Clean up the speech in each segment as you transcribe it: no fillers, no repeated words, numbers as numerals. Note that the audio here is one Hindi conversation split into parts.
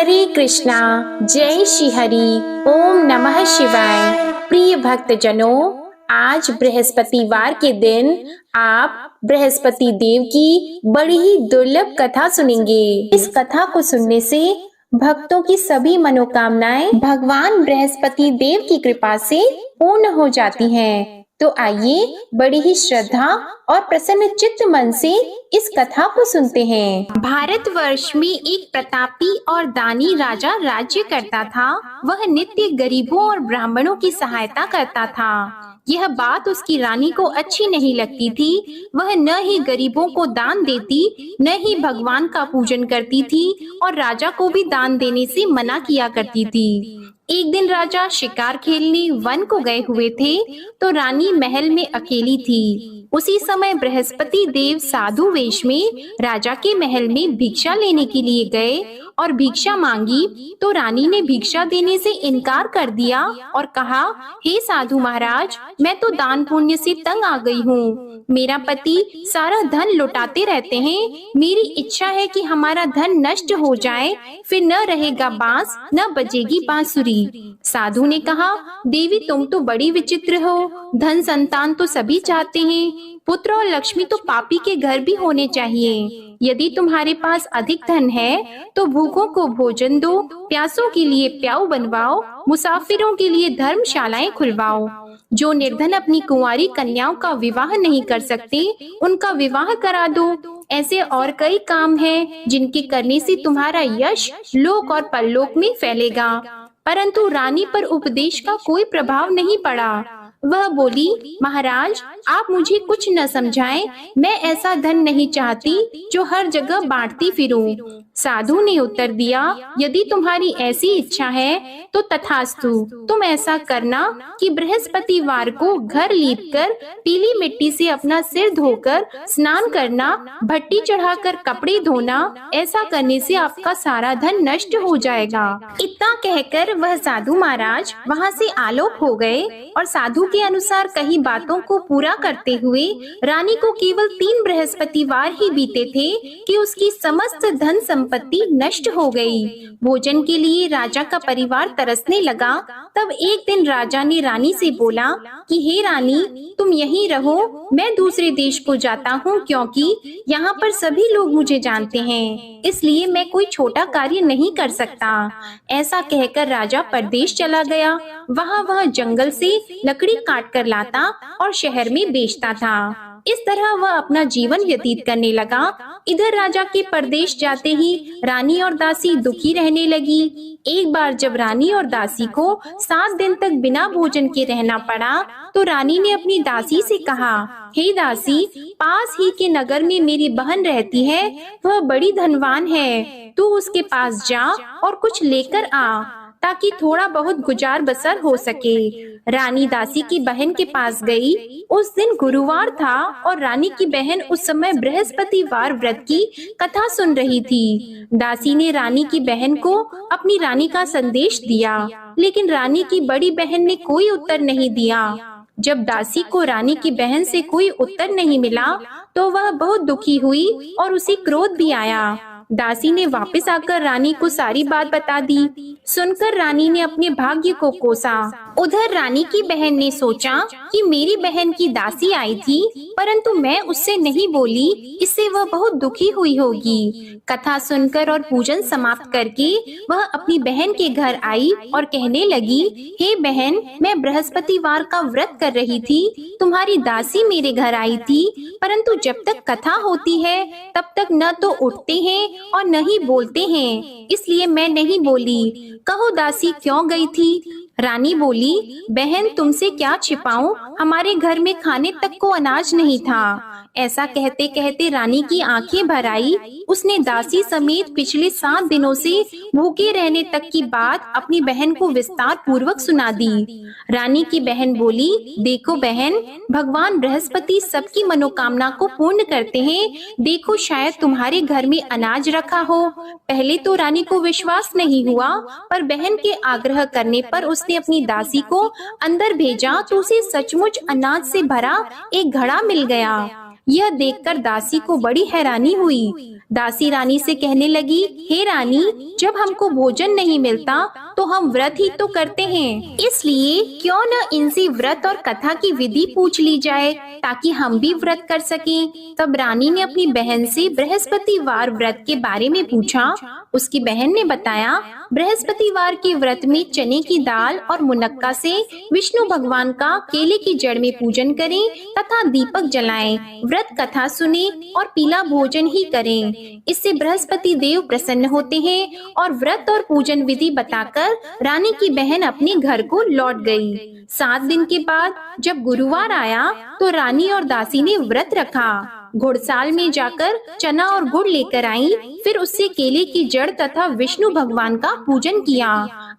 हरे कृष्णा। जय श्री हरि। ओम नमः शिवाय। प्रिय भक्तजनों, आज बृहस्पतिवार के दिन आप बृहस्पति देव की बड़ी ही दुर्लभ कथा सुनेंगे। इस कथा को सुनने से भक्तों की सभी मनोकामनाएं भगवान बृहस्पति देव की कृपा से पूर्ण हो जाती हैं। तो आइए बड़ी ही श्रद्धा और प्रसन्न चित्त मन से इस कथा को सुनते हैं। भारतवर्ष में एक प्रतापी और दानी राजा राज्य करता था। वह नित्य गरीबों और ब्राह्मणों की सहायता करता था। यह बात उसकी रानी को अच्छी नहीं लगती थी। वह न ही गरीबों को दान देती, न ही भगवान का पूजन करती थी और राजा को भी दान देने से मना किया करती थी। एक दिन राजा शिकार खेलने वन को गए हुए थे, तो रानी महल में अकेली थी। उसी समय बृहस्पति देव साधु वेश में राजा के महल में भिक्षा लेने के लिए गए और भिक्षा मांगी, तो रानी ने भिक्षा देने से इनकार कर दिया और कहा, हे साधु महाराज, मैं तो दान पुण्य से तंग आ गई हूँ। मेरा पति सारा धन लुटाते रहते हैं। मेरी इच्छा है कि हमारा धन नष्ट हो जाए, फिर न रहेगा बांस, न बजेगी बांसुरी। साधु ने कहा, देवी तुम तो बड़ी विचित्र हो। धन संतान तो सभी चाहते हैं, पुत्र और लक्ष्मी तो पापी के घर भी होने चाहिए। यदि तुम्हारे पास अधिक धन है तो भूखों को भोजन दो, प्यासों के लिए प्याऊ बनवाओ, मुसाफिरों के लिए धर्मशालाएं खुलवाओ। जो निर्धन अपनी कुंवारी कन्याओं का विवाह नहीं कर सकते, उनका विवाह करा दो। ऐसे और कई काम हैं जिनके करने से तुम्हारा यश लोक और परलोक में फैलेगा। परंतु रानी पर उपदेश का कोई प्रभाव नहीं पड़ा। वह बोली, महाराज आप मुझे कुछ न समझाएं, मैं ऐसा धन नहीं चाहती जो हर जगह बांटती फिरूं। साधु ने उत्तर दिया, यदि तुम्हारी ऐसी इच्छा है तो तथास्तु। तुम ऐसा करना कि बृहस्पतिवार को घर लीपकर पीली मिट्टी से अपना सिर धोकर स्नान करना, भट्टी चढ़ाकर कपड़े धोना। ऐसा करने से आपका सारा धन नष्ट हो जाएगा। इतना कहकर वह साधु महाराज वहाँ से आलोक हो गए और साधु के अनुसार कई बातों को पूरा करते हुए रानी को केवल 3 बृहस्पतिवार ही बीते थे कि उसकी समस्त धन संपत्ति नष्ट हो गई। भोजन के लिए राजा का परिवार तरसने लगा। तब एक दिन राजा ने रानी से बोला कि हे रानी, तुम यहीं रहो, मैं दूसरे देश को जाता हूँ, क्योंकि यहाँ पर सभी लोग मुझे जानते हैं, इसलिए मैं कोई छोटा कार्य नहीं कर सकता। ऐसा कहकर राजा परदेश चला गया। वह जंगल से लकड़ी काट कर लाता और शहर में बेचता था। इस तरह वह अपना जीवन व्यतीत करने लगा। इधर राजा के परदेश जाते ही रानी और दासी दुखी रहने लगी। एक बार जब रानी और दासी को 7 दिन तक बिना भोजन के रहना पड़ा, तो रानी ने अपनी दासी से कहा, हे दासी, पास ही के नगर में मेरी बहन रहती है, वह बड़ी धनवान है, तू उसके पास जा और कुछ लेकर आ, ताकि थोड़ा बहुत गुजार बसर हो सके। रानी दासी की बहन के पास गई। उस दिन गुरुवार था और रानी की बहन उस समय बृहस्पतिवार व्रत की कथा सुन रही थी। दासी ने रानी की बहन को अपनी रानी का संदेश दिया, लेकिन रानी की बड़ी बहन ने कोई उत्तर नहीं दिया। जब दासी को रानी की बहन से कोई उत्तर नहीं मिला, तो वह बहुत दुखी हुई और उसे क्रोध भी आया। दासी ने वापस आकर रानी को सारी बात बता दी। सुनकर रानी ने अपने भाग्य को कोसा। उधर रानी की बहन ने सोचा कि मेरी बहन की दासी आई थी, परंतु मैं उससे नहीं बोली, इससे वह बहुत दुखी हुई होगी। कथा सुनकर और पूजन समाप्त करके वह अपनी बहन के घर आई और कहने लगी, हे बहन, मैं बृहस्पतिवार का व्रत कर रही थी, तुम्हारी दासी मेरे घर आई थी, परंतु जब तक कथा होती है तब तक न तो उठते हैं और न ही बोलते हैं, इसलिए मैं नहीं बोली। कहो दासी क्यों गई थी? रानी बोली, बहन तुमसे क्या छिपाऊं, हमारे घर में खाने तक को अनाज नहीं था। ऐसा कहते कहते रानी की आंखें भर आई। उसने दासी समेत पिछले 7 दिनों से भूखे रहने तक की बात अपनी बहन को विस्तार पूर्वक सुना दी। रानी की बहन बोली, देखो बहन, भगवान बृहस्पति सबकी मनोकामना को पूर्ण करते हैं। देखो शायद तुम्हारे घर में अनाज रखा हो। पहले तो रानी को विश्वास नहीं हुआ, पर बहन के आग्रह करने पर उसने अपनी दासी को अंदर भेजा तो उसे सचमुच अनाज से भरा एक घड़ा मिल गया। यह देखकर दासी को बड़ी हैरानी हुई। दासी रानी से कहने लगी, हे रानी, जब हमको भोजन नहीं मिलता तो हम व्रत ही तो करते हैं, इसलिए क्यों न इनसे व्रत और कथा की विधि पूछ ली जाए ताकि हम भी व्रत कर सकें। तब रानी ने अपनी बहन से बृहस्पतिवार व्रत के बारे में पूछा। उसकी बहन ने बताया, बृहस्पतिवार के व्रत में चने की दाल और मुनक्का से विष्णु भगवान का केले की जड़ में पूजन करें तथा दीपक जलाएं, व्रत कथा सुने और पीला भोजन ही करें। इससे बृहस्पति देव प्रसन्न होते हैं। और व्रत और पूजन विधि बताकर रानी की बहन अपने घर को लौट गई। 7 दिन के बाद जब गुरुवार आया तो रानी और दासी ने व्रत रखा। घुड़साल में जाकर चना और गुड़ लेकर आई, फिर उससे केले की जड़ तथा विष्णु भगवान का पूजन किया।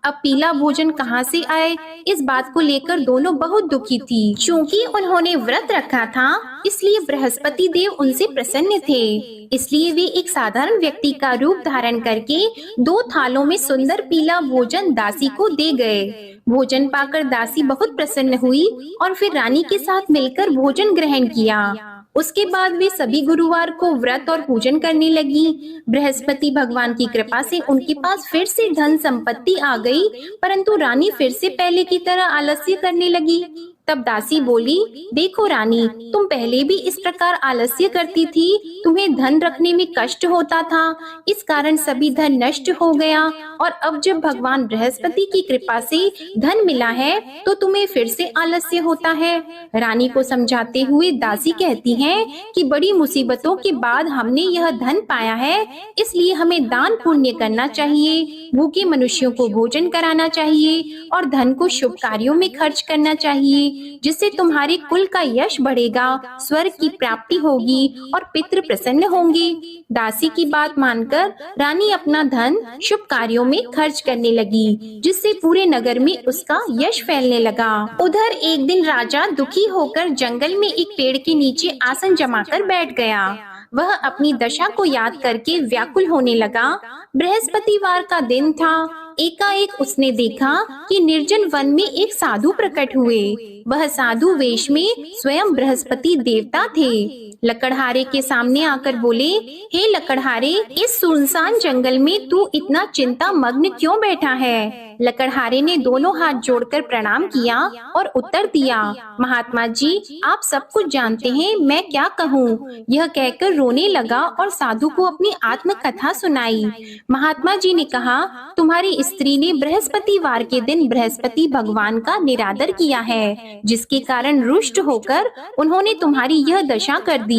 अब पीला भोजन कहाँ से आए, इस बात को लेकर दोनों बहुत दुखी थी। क्योंकि उन्होंने व्रत रखा था, इसलिए बृहस्पति देव उनसे प्रसन्न थे। इसलिए वे एक साधारण व्यक्ति का रूप धारण करके 2 थालों में सुंदर पीला भोजन दासी को दे गए। भोजन पाकर दासी बहुत प्रसन्न हुई और फिर रानी के साथ मिलकर भोजन ग्रहण किया। उसके बाद वे सभी गुरुवार को व्रत और पूजन करने लगी। बृहस्पति भगवान की कृपा से उनके पास फिर से धन संपत्ति आ गई, परंतु रानी फिर से पहले की तरह आलस्य करने लगी। तब दासी बोली, देखो रानी, तुम पहले भी इस प्रकार आलस्य करती थी, तुम्हें धन रखने में कष्ट होता था, इस कारण सभी धन नष्ट हो गया, और अब जब भगवान बृहस्पति की कृपा से धन मिला है तो तुम्हें फिर से आलस्य होता है। रानी को समझाते हुए दासी कहती है कि बड़ी मुसीबतों के बाद हमने यह धन पाया है, इसलिए हमें दान पुण्य करना चाहिए, भूखे मनुष्यों को भोजन कराना चाहिए और धन को शुभ कार्यों में खर्च करना चाहिए, जिससे तुम्हारे कुल का यश बढ़ेगा, स्वर्ग की प्राप्ति होगी और पितृ प्रसन्न होंगे। दासी की बात मानकर रानी अपना धन शुभ कार्यों में खर्च करने लगी, जिससे पूरे नगर में उसका यश फैलने लगा। उधर एक दिन राजा दुखी होकर जंगल में एक पेड़ के नीचे आसन जमाकर बैठ गया। वह अपनी दशा को याद करके व्याकुल होने लगा। बृहस्पतिवार का दिन था। एकाएक उसने देखा कि निर्जन वन में एक साधु प्रकट हुए। वह साधु वेश में स्वयं बृहस्पति देवता थे। लकड़हारे के सामने आकर बोले, हे लकड़हारे, इस सुनसान जंगल में तू इतना चिंता मग्न क्यों बैठा है? लकड़हारे ने दोनों हाथ जोड़कर प्रणाम किया और उत्तर दिया, महात्मा जी, आप सब कुछ जानते हैं, मैं क्या कहूँ। यह कहकर रोने लगा और साधु को अपनी आत्म कथा सुनाई। महात्मा जी ने कहा, तुम्हारी स्त्री ने बृहस्पतिवार के दिन बृहस्पति भगवान का निरादर किया है, जिसके कारण रुष्ट होकर उन्होंने तुम्हारी यह दशा कर दी।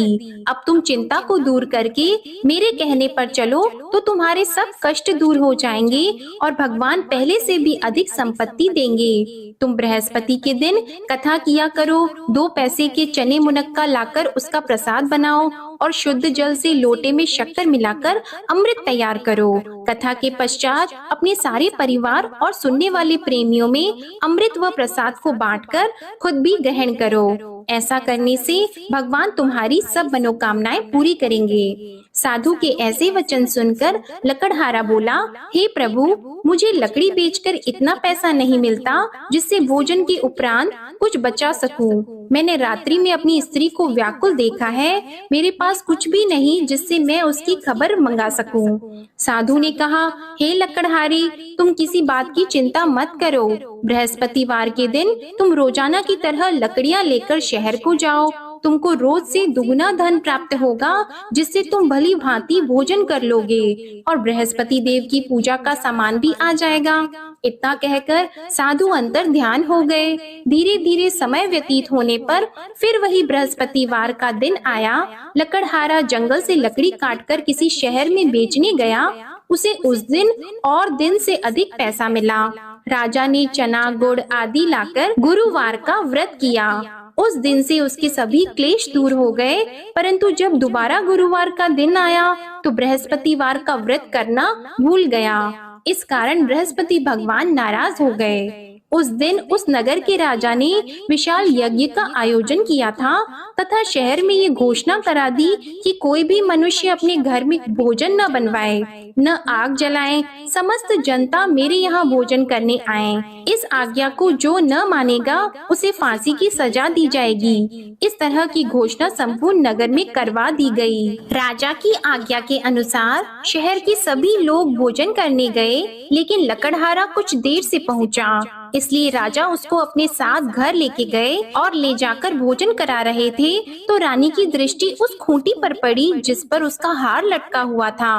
अब तुम चिंता को दूर करके मेरे कहने पर चलो तो तुम्हारे सब कष्ट दूर हो जाएंगे और भगवान पहले से भी अधिक संपत्ति देंगे। तुम बृहस्पति के दिन कथा किया करो, 2 पैसे के चने मुनक्का लाकर उसका प्रसाद बनाओ और शुद्ध जल से लोटे में शक्कर मिलाकर अमृत तैयार करो। कथा के पश्चात अपने सारे परिवार और सुनने वाले प्रेमियों में अमृत व प्रसाद को बांटकर खुद भी ग्रहण करो। ऐसा करने से भगवान तुम्हारी सब मनोकामनाएं पूरी करेंगे। साधु के ऐसे वचन सुनकर लकड़हारा बोला, हे प्रभु, मुझे लकड़ी बेचकर इतना पैसा नहीं मिलता जिससे भोजन के उपरांत कुछ बचा सकूं। मैंने रात्रि में अपनी स्त्री को व्याकुल देखा है, मेरे पास कुछ भी नहीं जिससे मैं उसकी खबर मंगा सकूं। साधु ने कहा, हे लकड़हारी, तुम किसी बात की चिंता मत करो। बृहस्पतिवार के दिन तुम रोजाना की तरह लकड़ियां लेकर शहर को जाओ। तुमको रोज से दुगना धन प्राप्त होगा, जिससे तुम भली भांति भोजन कर लोगे और बृहस्पति देव की पूजा का सामान भी आ जाएगा। इतना कहकर साधु अंतर ध्यान हो गए। धीरे धीरे समय व्यतीत होने पर फिर वही बृहस्पतिवार का दिन आया। लकड़हारा जंगल से लकड़ी काटकर किसी शहर में बेचने गया। उसे उस दिन और दिन से अधिक पैसा मिला। राजा ने चना गुड़ आदि लाकर गुरुवार का व्रत किया। उस दिन से उसके सभी क्लेश दूर हो गए, परंतु जब दोबारा गुरुवार का दिन आया तो बृहस्पतिवार का व्रत करना भूल गया। इस कारण बृहस्पति भगवान नाराज हो गए। उस दिन उस नगर के राजा ने विशाल यज्ञ का आयोजन किया था तथा शहर में ये घोषणा करा दी कि कोई भी मनुष्य अपने घर में भोजन न बनवाए, न आग जलाए। समस्त जनता मेरे यहाँ भोजन करने आए। इस आज्ञा को जो न मानेगा उसे फांसी की सजा दी जाएगी। इस तरह की घोषणा संपूर्ण नगर में करवा दी गई। राजा की आज्ञा के अनुसार शहर के सभी लोग भोजन करने गए, लेकिन लकड़हारा कुछ देर से पहुंचा, इसलिए राजा उसको अपने साथ घर लेके गए और ले जाकर भोजन करा रहे थे तो रानी की दृष्टि उस खूंटी पर पड़ी जिस पर उसका हार लटका हुआ था।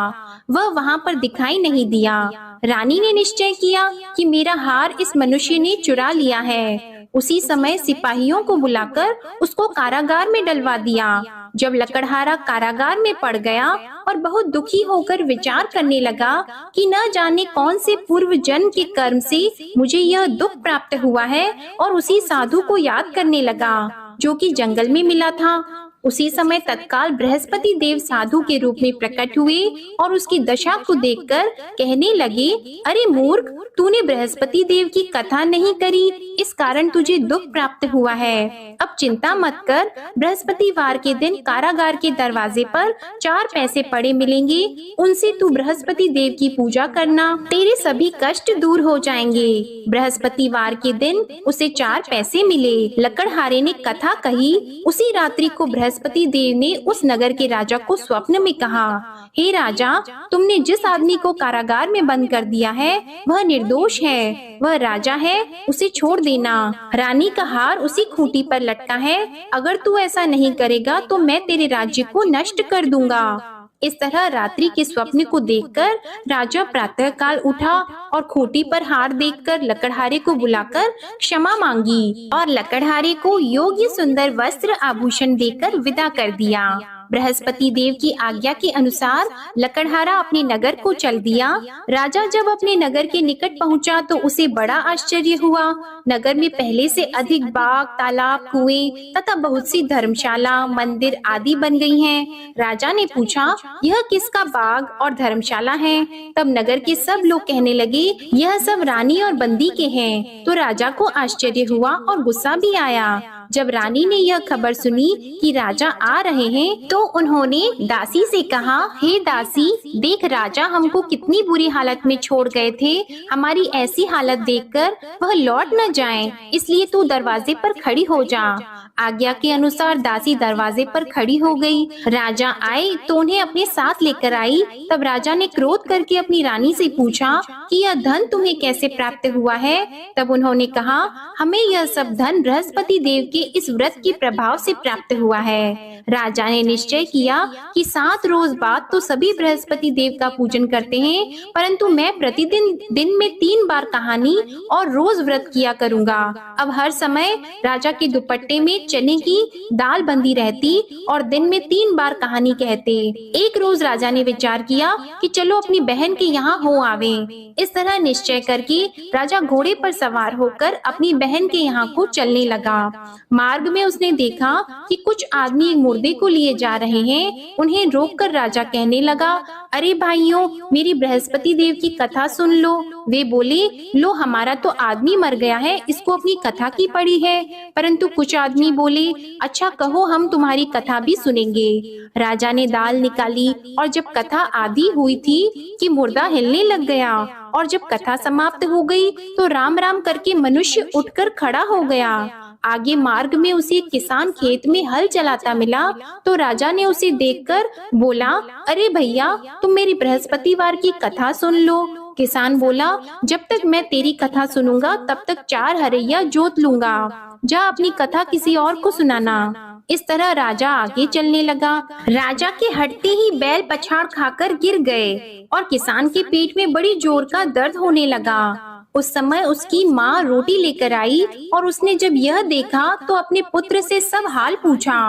वह वहाँ पर दिखाई नहीं दिया। रानी ने निश्चय किया कि मेरा हार इस मनुष्य ने चुरा लिया है। उसी समय सिपाहियों को बुलाकर उसको कारागार में डलवा दिया। जब लकड़हारा कारागार में पड़ गया और बहुत दुखी होकर विचार करने लगा कि न जाने कौन से पूर्व जन्म के कर्म से मुझे यह दुख प्राप्त हुआ है, और उसी साधु को याद करने लगा जो कि जंगल में मिला था। उसी समय तत्काल बृहस्पति देव साधु के रूप में प्रकट हुए और उसकी दशा को देखकर कहने लगे, अरे मूर्ख, तूने बृहस्पति देव की कथा नहीं करी, इस कारण तुझे दुख प्राप्त हुआ है। अब चिंता मत कर, बृहस्पतिवार के दिन कारागार के दरवाजे पर 4 पैसे पड़े मिलेंगे, उनसे तू बृहस्पति देव की पूजा करना, तेरे सभी कष्ट दूर हो जाएंगे। बृहस्पतिवार के दिन उसे 4 पैसे मिले। लकड़हारे ने कथा कही। उसी रात्रि को बृहस्पति देव ने उस नगर के राजा को स्वप्न में कहा, हे राजा, तुमने जिस आदमी को कारागार में बंद कर दिया है वह निर्दोष है, वह राजा है, उसे छोड़ देना। रानी का हार उसी खूंटी पर लटका है, अगर तू ऐसा नहीं करेगा तो मैं तेरे राज्य को नष्ट कर दूंगा। इस तरह रात्रि के स्वप्न को देखकर राजा प्रातः काल उठा और खूंटी पर हार देखकर लकड़हारे को बुलाकर क्षमा मांगी और लकड़हारे को योग्य सुंदर वस्त्र आभूषण देकर विदा कर दिया। बृहस्पति देव की आज्ञा के अनुसार लकड़हारा अपने नगर को चल दिया। राजा जब अपने नगर के निकट पहुंचा तो उसे बड़ा आश्चर्य हुआ। नगर में पहले से अधिक बाग, तालाब, कुएं तथा बहुत सी धर्मशाला, मंदिर आदि बन गई हैं। राजा ने पूछा, यह किसका बाग और धर्मशाला है? तब नगर के सब लोग कहने लगे, यह सब रानी और बंदी के हैं। तो राजा को आश्चर्य हुआ और गुस्सा भी आया। जब रानी ने यह खबर सुनी कि राजा आ रहे हैं तो उन्होंने दासी से कहा, हे दासी, देख राजा हमको कितनी बुरी हालत में छोड़ गए थे, हमारी ऐसी हालत देखकर वह लौट न जाएं, इसलिए तू दरवाजे पर खड़ी हो जा। आज्ञा के अनुसार दासी दरवाजे पर खड़ी हो गई। राजा आए तो उन्हें अपने साथ लेकर आई। तब राजा ने क्रोध करके अपनी रानी से पूछा कि यह धन तुम्हें कैसे प्राप्त हुआ है? तब उन्होंने कहा, हमें यह सब धन बृहस्पति देव के इस व्रत के प्रभाव से प्राप्त हुआ है। राजा ने निश्चय किया कि 7 रोज बाद तो सभी बृहस्पति देव का पूजन करते हैं, परंतु मैं प्रतिदिन दिन में 3 बार कहानी और रोज व्रत किया करूंगा। अब हर समय राजा के दुपट्टे में चने की दाल बंधी रहती और दिन में 3 बार कहानी कहते। एक रोज राजा ने विचार किया कि चलो अपनी बहन के यहाँ हो आवे। इस तरह निश्चय करके राजा घोड़े पर सवार होकर अपनी बहन के यहाँ को चलने लगा। मार्ग में उसने देखा कि कुछ आदमी एक मुर्दे को लिए जा रहे हैं। उन्हें रोककर राजा कहने लगा, अरे भाइयों, मेरी बृहस्पति देव की कथा सुन लो। वे बोले, लो हमारा तो आदमी मर गया है, इसको अपनी कथा की पड़ी है। परंतु कुछ आदमी बोले, अच्छा कहो, हम तुम्हारी कथा भी सुनेंगे। राजा ने दाल निकाली और जब कथा आधी हुई थी कि मुर्दा हिलने लग गया, और जब कथा समाप्त हो गई तो राम राम करके मनुष्य उठकर खड़ा हो गया। आगे मार्ग में उसे एक किसान खेत में हल चलाता मिला तो राजा ने उसे देखकर बोला, अरे भैया, तुम मेरी बृहस्पतिवार की कथा सुन लो। किसान बोला, जब तक मैं तेरी कथा सुनूंगा तब तक 4 हरैया जोत लूंगा, जा अपनी कथा किसी और को सुनाना। इस तरह राजा आगे चलने लगा। राजा के हटते ही बैल पछाड़ खाकर गिर गए और किसान के पेट में बड़ी जोर का दर्द होने लगा। उस समय उसकी माँ रोटी लेकर आई और उसने जब यह देखा तो अपने पुत्र से सब हाल पूछा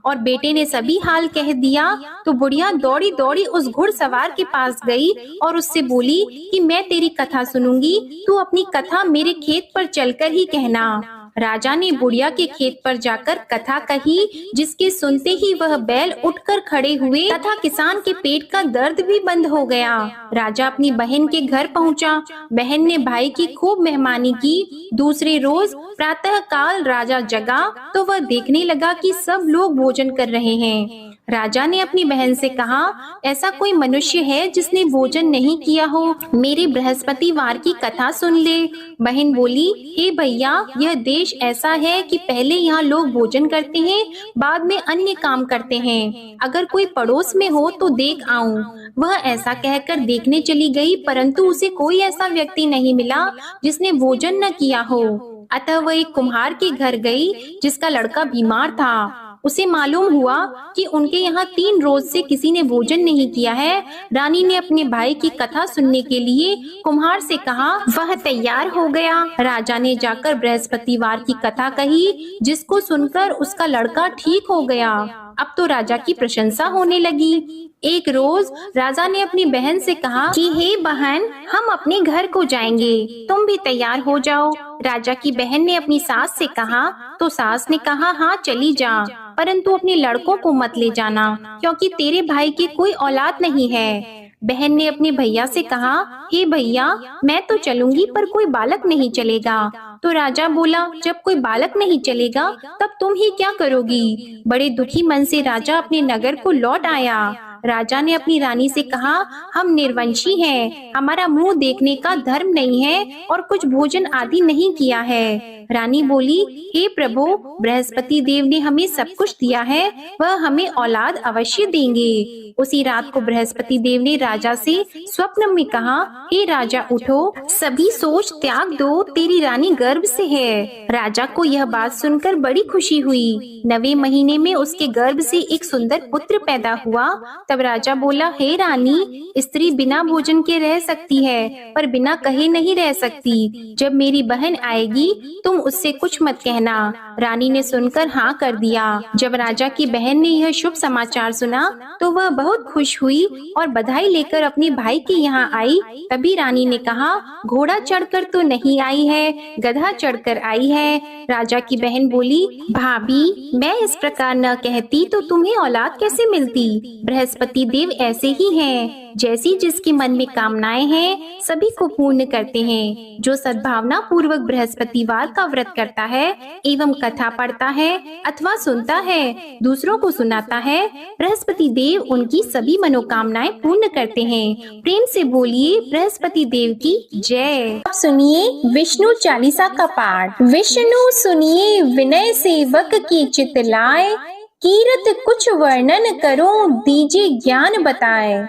और बेटे ने सभी हाल कह दिया। तो बुढ़िया दौड़ी दौड़ी उस घुड़सवार के पास गई और उससे बोली कि मैं तेरी कथा सुनूंगी, तू अपनी कथा मेरे खेत पर चलकर ही कहना। राजा ने बुढ़िया के खेत पर जाकर कथा कही, जिसके सुनते ही वह बैल उठकर खड़े हुए तथा किसान के पेट का दर्द भी बंद हो गया। राजा अपनी बहन के घर पहुंचा। बहन ने भाई की खूब मेहमानी की। दूसरे रोज प्रातः काल राजा जगा तो वह देखने लगा कि सब लोग भोजन कर रहे हैं। राजा ने अपनी बहन से कहा, ऐसा कोई मनुष्य है जिसने भोजन नहीं किया हो? मेरे बृहस्पतिवार की कथा सुन ले। बहन बोली, हे भैया, यह देश ऐसा है कि पहले यहाँ लोग भोजन करते हैं, बाद में अन्य काम करते हैं। अगर कोई पड़ोस में हो तो देख आऊं। वह ऐसा कहकर देखने चली गई, परंतु उसे कोई ऐसा व्यक्ति नहीं मिला जिसने भोजन न किया हो। अतः वह एक कुम्हार के घर गई, जिसका लड़का बीमार था। उसे मालूम हुआ कि उनके यहाँ 3 रोज से किसी ने भोजन नहीं किया है। रानी ने अपने भाई की कथा सुनने के लिए कुम्हार से कहा। वह तैयार हो गया। राजा ने जाकर बृहस्पतिवार की कथा कही, जिसको सुनकर उसका लड़का ठीक हो गया। अब तो राजा की प्रशंसा होने लगी। एक रोज राजा ने अपनी बहन से कहा कि हे बहन, हम अपने घर को जाएंगे, तुम भी तैयार हो जाओ। राजा की बहन ने अपनी सास से कहा, तो सास ने कहा, हाँ चली जा, परंतु अपने लड़कों को मत ले जाना, क्योंकि तेरे भाई की कोई औलाद नहीं है। बहन ने अपने भैया से कहा, हे भैया, मैं तो चलूंगी पर कोई बालक नहीं चलेगा। तो राजा बोला, जब कोई बालक नहीं चलेगा तब तुम ही क्या करोगी? बड़े दुखी मन से राजा अपने नगर को लौट आया। राजा ने अपनी रानी से कहा, हम निर्वंशी हैं, हमारा मुंह देखने का धर्म नहीं है और कुछ भोजन आदि नहीं किया है। रानी बोली, हे प्रभु, बृहस्पति देव ने हमें सब कुछ दिया है, वह हमें औलाद अवश्य देंगे। उसी रात को बृहस्पति देव ने राजा से स्वप्न में कहा, हे राजा उठो, सभी सोच त्याग दो, तेरी रानी गर्भ से है। राजा को यह बात सुनकर बड़ी खुशी हुई। 9वें महीने में उसके गर्भ से एक सुंदर पुत्र पैदा हुआ। तब राजा बोला, हे रानी, स्त्री बिना भोजन के रह सकती है, पर बिना कहे नहीं रह सकती। जब मेरी बहन आएगी तुम उससे कुछ मत कहना। रानी ने सुनकर हाँ कर दिया। जब राजा की बहन ने यह शुभ समाचार सुना तो वह बहुत खुश हुई और बधाई लेकर अपने भाई के यहाँ आई। तभी रानी ने कहा, घोड़ा चढ़कर तो नहीं आई है, गधा चढ़कर आई है। राजा की बहन बोली, भाभी, मैं इस प्रकार न कहती तो तुम्हें औलाद कैसे मिलती? बृहस्पति देव ऐसे ही हैं, जैसी जिसके मन में कामनाएं हैं सभी को पूर्ण करते हैं। जो सद्भावना पूर्वक बृहस्पतिवार का व्रत करता है एवं कथा पढ़ता है अथवा सुनता है, दूसरों को सुनाता है, बृहस्पति देव उनकी सभी मनोकामनाएं पूर्ण करते हैं। प्रेम से बोलिए बृहस्पति देव की जय। अब सुनिए विष्णु चालीसा का पाठ। विष्णु सुनिए विनय सेवक की चित लाए, कीरत कुछ वर्णन करो दीजिए ज्ञान बताए।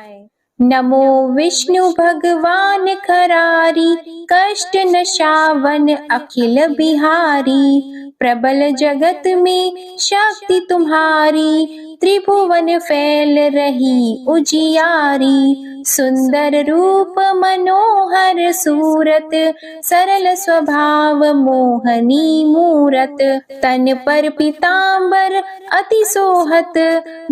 नमो विष्णु भगवान खरारी, कष्ट नशावन अखिल बिहारी। प्रबल जगत में शक्ति तुम्हारी, त्रिभुवन फैल रही उजियारी। सुंदर रूप मनोहर सूरत, सरल स्वभाव मोहनी मूरत। तन पर पीतांबर अति सोहत,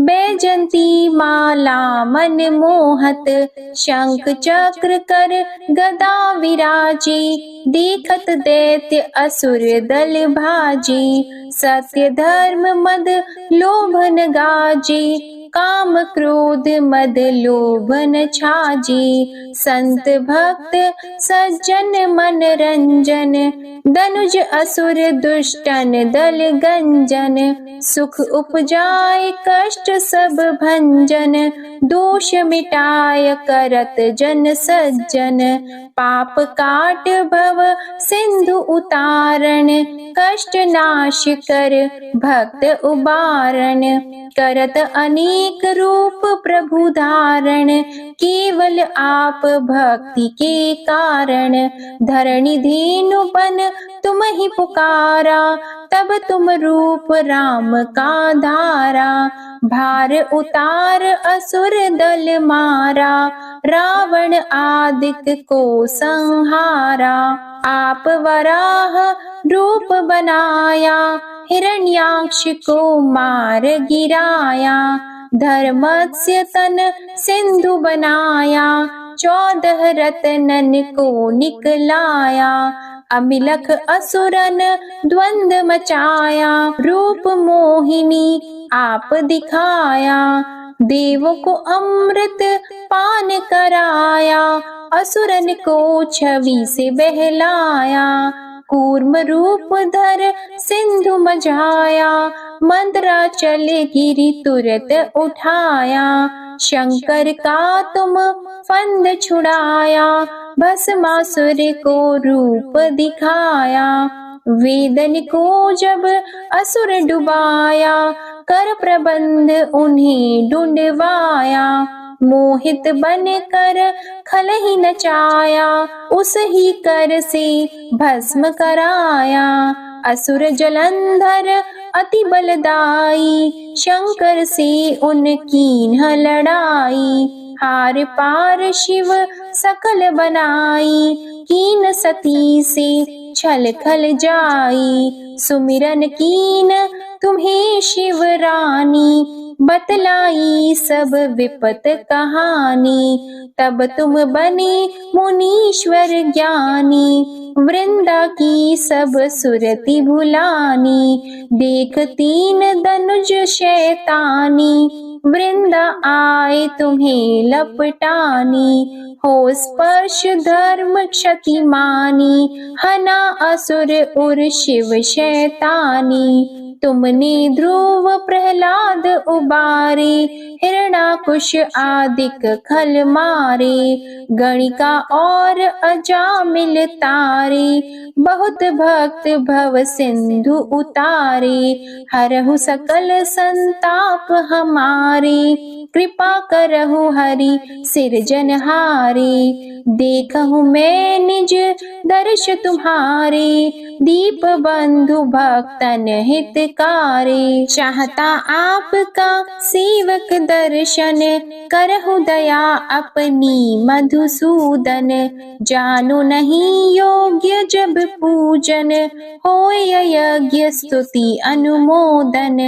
बैजंती माला मन मोहत। शंख चक्र कर गदा विराजे, देखत दैत्य असुर दल भाजे। सत्य धर्म मद लोभन गाजे, काम क्रोध मद लोभन छाजे। संत भक्त सज्जन मन रंजन, दनुज असुर दुष्टन दल गंजन। सुख उपजाए कष्ट सब भंजन, दोष मिटाय करत जन सज्जन। पाप काट भव सिंधु उतारण, कष्ट नाश कर भक्त उबारण। करत अनेक रूप प्रभु धारण, केवल आप भक्ति के कारण। धरणी धेनु बन तुम ही पुकारा, तब तुम रूप राम का धारा। भार उतार असुर दल मारा, रावण आदित्य को संहारा। आप वराह रूप बनाया, हिरण्याक्ष को मार गिराया। धर्मस्य तन सिंधु बनाया, 14 रत्नन को निकलाया। अमिलख असुरन द्वंद मचाया, रूप मोहिनी आप दिखाया। देवों को अमृत पान कराया, असुरन को छवि से बहलाया। कूर्म रूप धर सिंधु मझाया, मंदराचल गिरि तुरत उठाया। शंकर का तुम फंद छुड़ाया, भस्मासुर को रूप दिखाया। वेदन को जब असुर डुबाया, कर प्रबंध उन्हें ढूंढवाया। मोहित बन कर खल ही नचाया, उस ही कर से भस्म कराया। असुर जलंधर अति बलदाई, शंकर से उनकी न लड़ाई। हार पार शिव सकल बनाई, कीन सती से छल खल जाई। सुमिरन कीन तुम्हें शिव रानी, बतलाई सब विपत कहानी। तब तुम बने मुनीश्वर ज्ञानी, वृंदा की सब सुरति भुलानी। देख तीन धनुज शैतानी, वृंदा आए तुम्हें लपटानी। हो स्पर्श धर्म क्षति मानी, हना असुर उर शिव शैतानी। तुमने ध्रुव प्रहलाद उबारे, हिरणाकुश आदिक खल मारे। गणिका और अजामिल तारे, बहुत भक्त भव सिंधु उतारे। हरहु सकल संताप हमारे, कृपा करहु हरि सिरजनहारे। देखहु मैं निज दर्श तुम्हारे, दीप बंधु भक्तन हितकारे। चाहता आपका सेवक दर्शन, करहु दया अपनी मधुसूदन। जानो नहीं योग्य जब पूजन, होय यज्ञ स्तुति अनुमोदन।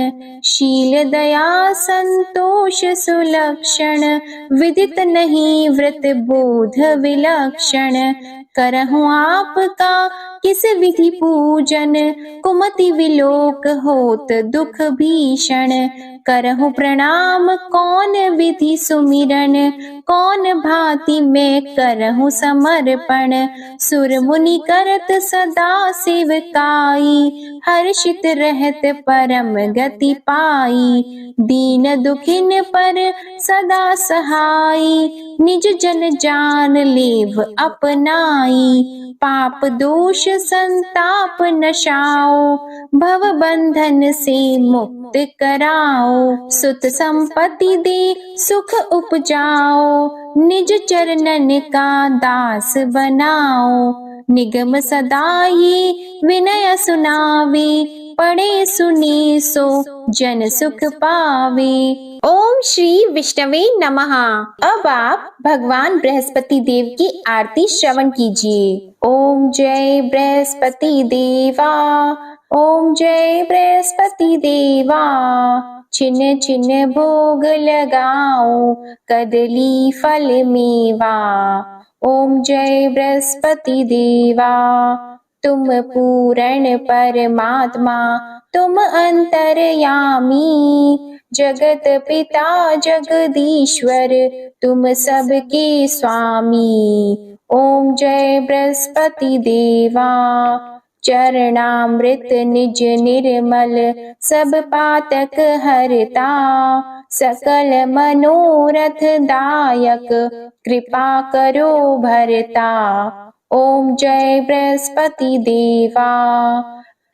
शील दया संतोष सुलक्षण, विदित नहीं व्रत बोध विलक्षण। करहु आपका किस विधि पूजन, कुमति विलोक होत दुख भीषण। करहु प्रणाम कौन विधि सुमिरन, कौन भांति मैं करहु समर्पण। सुर मुनि करत सदा सेवकाई, हर्षित रहत परम गति पाई। दीन दुखिन पर सदा सहाई, निज जन जान लेव अपनाई। पाप दोष संताप नशाओ, भव बंधन से मुक्त कराओ। सुत संपत्ति दे सुख उपजाओ, निज चरणन का दास बनाओ। निगम सदा ये विनय सुनावे, पढ़े सुने सो जन सुख पावे। ओम श्री विष्णवे नमः। अब आप भगवान बृहस्पति देव की आरती श्रवण कीजिए। ओम जय बृहस्पति देवा, ओम जय बृहस्पति देवा। छिन छिन भोग लगाओ, कदली फल मेवा। ओम जय बृहस्पति देवा। तुम पूर्ण परमात्मा, तुम अंतर्यामी। जगत पिता जगदीश्वर, तुम सबके स्वामी। ओम जय बृहस्पति देवा। चरणामृत निज निर्मल, सब पातक हरता। सकल मनोरथ दायक, कृपा करो भरता। ओम जय बृहस्पति देवा।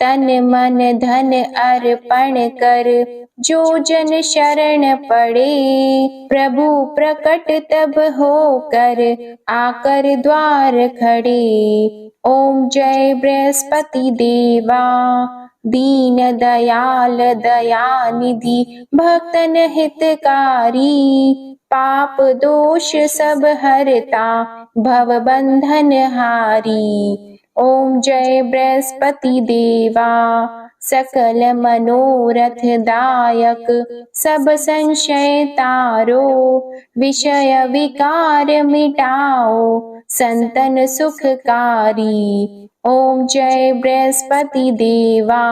तन मन धन अर्पण कर, जो जन शरण पड़े। प्रभु प्रकट तब होकर, आकर द्वार खड़े। ओम जय बृहस्पति देवा। दीन दयाल दयानिधि, भक्तन हितकारी। पाप दोष सब हरता, भव बंधन हारी। ओम जय बृहस्पति देवा। सकल मनोरथ दायक, सब संशय तारो। विषय विकार मिटाओ, संतन सुखकारी। ओम जय बृहस्पति देवा,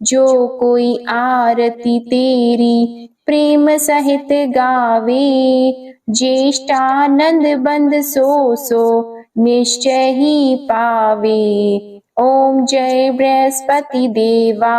जो कोई आरती तेरी प्रेम सहित गावे, ज्येष्ठानंद बंद सो निश्चय ही पावे। ओम जय बृहस्पति देवा,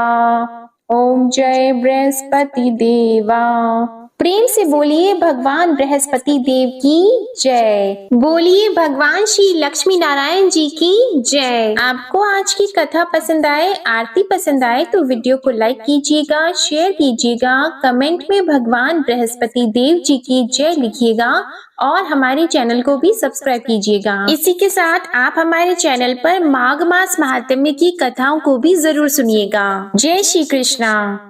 ओम जय बृहस्पति देवा। प्रेम से बोलिए भगवान बृहस्पति देव की जय। बोलिए भगवान श्री लक्ष्मी नारायण जी की जय। आपको आज की कथा पसंद आए, आरती पसंद आए तो वीडियो को लाइक कीजिएगा, शेयर कीजिएगा, कमेंट में भगवान बृहस्पति देव जी की जय लिखिएगा और हमारे चैनल को भी सब्सक्राइब कीजिएगा। इसी के साथ आप हमारे चैनल पर माघ मास महात्म्य की कथाओं को भी जरूर सुनिएगा। जय श्री कृष्णा।